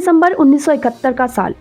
दिसंबर 1971 का साल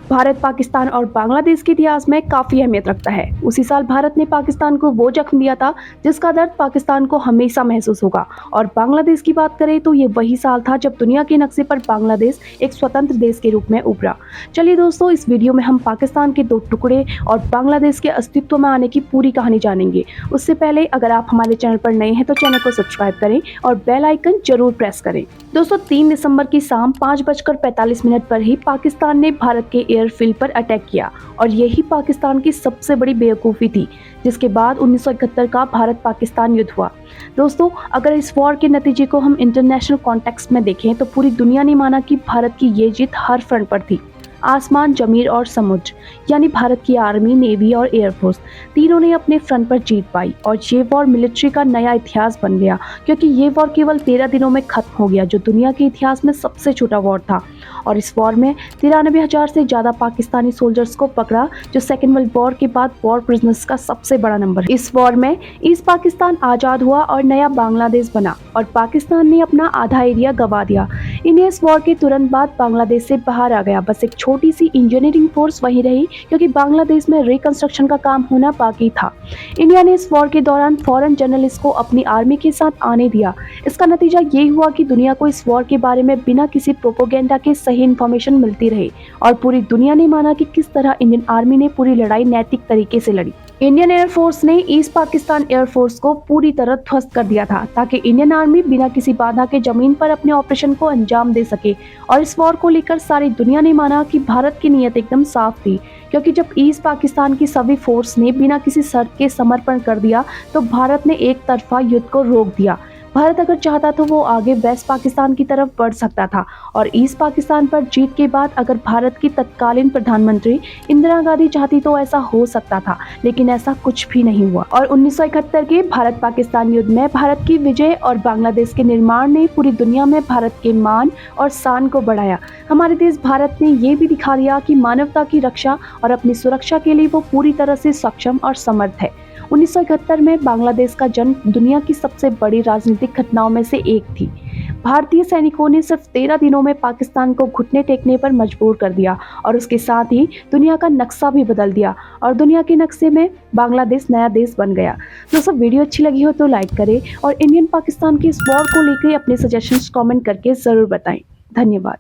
भारत, पाकिस्तान और बांग्लादेश के इतिहास में काफी अहमियत रखता है। उसी साल भारत ने पाकिस्तान को वो जख्म दिया था जिसका दर्द पाकिस्तान को हमेशा महसूस होगा। और बांग्लादेश की बात करें तो ये वही साल था जब दुनिया के नक्शे पर बांग्लादेश एक स्वतंत्र देश के रूप में उभरा। चलिए दोस्तों, इस वीडियो में हम पाकिस्तान के दो टुकड़े और बांग्लादेश के अस्तित्व में आने की पूरी कहानी जानेंगे। उससे पहले अगर आप हमारे चैनल पर नए हैं तो चैनल को सब्सक्राइब करें और बेल आइकन जरूर प्रेस करें। दोस्तों, 3 दिसंबर की शाम 5:45 पर ही पाकिस्तान ने भारत के एयरफील्ड पर अटैक किया और यही पाकिस्तान की सबसे बड़ी बेवकूफ़ी थी, जिसके बाद 1971 का भारत पाकिस्तान युद्ध हुआ। दोस्तों, अगर इस वॉर के नतीजे को हम इंटरनेशनल कॉन्टेक्स्ट में देखें तो पूरी दुनिया ने माना कि भारत की ये जीत हर फ्रंट पर थी। आसमान, जमीन और समुद्र, यानी भारत की आर्मी, नेवी और एयरफोर्स तीनों ने अपने फ्रंट पर जीत पाई और ये वॉर मिलिट्री का नया इतिहास बन गया, क्योंकि ये वॉर केवल 13 दिनों में खत्म हो गया, जो दुनिया के इतिहास में सबसे छोटा वॉर था। और इस वॉर में 93,000 से ज़्यादा पाकिस्तानी सोल्जर्स को पकड़ा, जो सेकेंड वर्ल्ड वॉर के बाद वॉर प्रिजनर्स का सबसे बड़ा नंबर है। इस वॉर में ईस्ट पाकिस्तान आज़ाद हुआ और नया बांग्लादेश बना और पाकिस्तान ने अपना आधा एरिया गंवा दिया। इंडिया इस वॉर के तुरंत बाद बांग्लादेश से बाहर आ गया। बस एक छोटी सी इंजीनियरिंग फोर्स वहीं रही, क्योंकि बांग्लादेश में रिकंस्ट्रक्शन का काम होना बाकी था। इंडिया ने इस वॉर के दौरान फॉरेन जर्नलिस्ट को अपनी आर्मी के साथ आने दिया। इसका नतीजा ये हुआ कि दुनिया को इस वॉर के बारे में बिना किसी प्रोपोगेंडा के सही इन्फॉर्मेशन मिलती रही और पूरी दुनिया ने माना कि किस तरह इंडियन आर्मी ने पूरी लड़ाई नैतिक तरीके से लड़ी। इंडियन एयरफोर्स ने ईस्ट पाकिस्तान एयरफोर्स को पूरी तरह ध्वस्त कर दिया था, ताकि इंडियन आर्मी बिना किसी बाधा के जमीन पर अपने ऑपरेशन को अंजाम दे सके। और इस वॉर को लेकर सारी दुनिया ने माना कि भारत की नीयत एकदम साफ थी, क्योंकि जब ईस्ट पाकिस्तान की सभी फोर्स ने बिना किसी शर्त के समर्पण कर दिया तो भारत ने एक तरफा युद्ध को रोक दिया। भारत अगर चाहता तो वो आगे वेस्ट पाकिस्तान की तरफ बढ़ सकता था और ईस्ट पाकिस्तान पर जीत के बाद अगर भारत की तत्कालीन प्रधानमंत्री इंदिरा गांधी चाहती तो ऐसा हो सकता था, लेकिन ऐसा कुछ भी नहीं हुआ। और 1971 के भारत पाकिस्तान युद्ध में भारत की विजय और बांग्लादेश के निर्माण ने पूरी दुनिया में भारत के मान और शान को बढ़ाया। हमारे देश भारत ने ये भी दिखा दिया कि मानवता की रक्षा और अपनी सुरक्षा के लिए वो पूरी तरह से सक्षम और समर्थ है। 1971 में बांग्लादेश का जन्म दुनिया की सबसे बड़ी राजनीतिक घटनाओं में से एक थी। भारतीय सैनिकों ने सिर्फ 13 दिनों में पाकिस्तान को घुटने टेकने पर मजबूर कर दिया और उसके साथ ही दुनिया का नक्शा भी बदल दिया और दुनिया के नक्शे में बांग्लादेश नया देश बन गया। दोस्तों, वीडियो अच्छी लगी हो तो लाइक करें और इंडियन पाकिस्तान की इस वॉर को लेकर अपने सजेशंस कमेंट करके ज़रूर बताएं। धन्यवाद।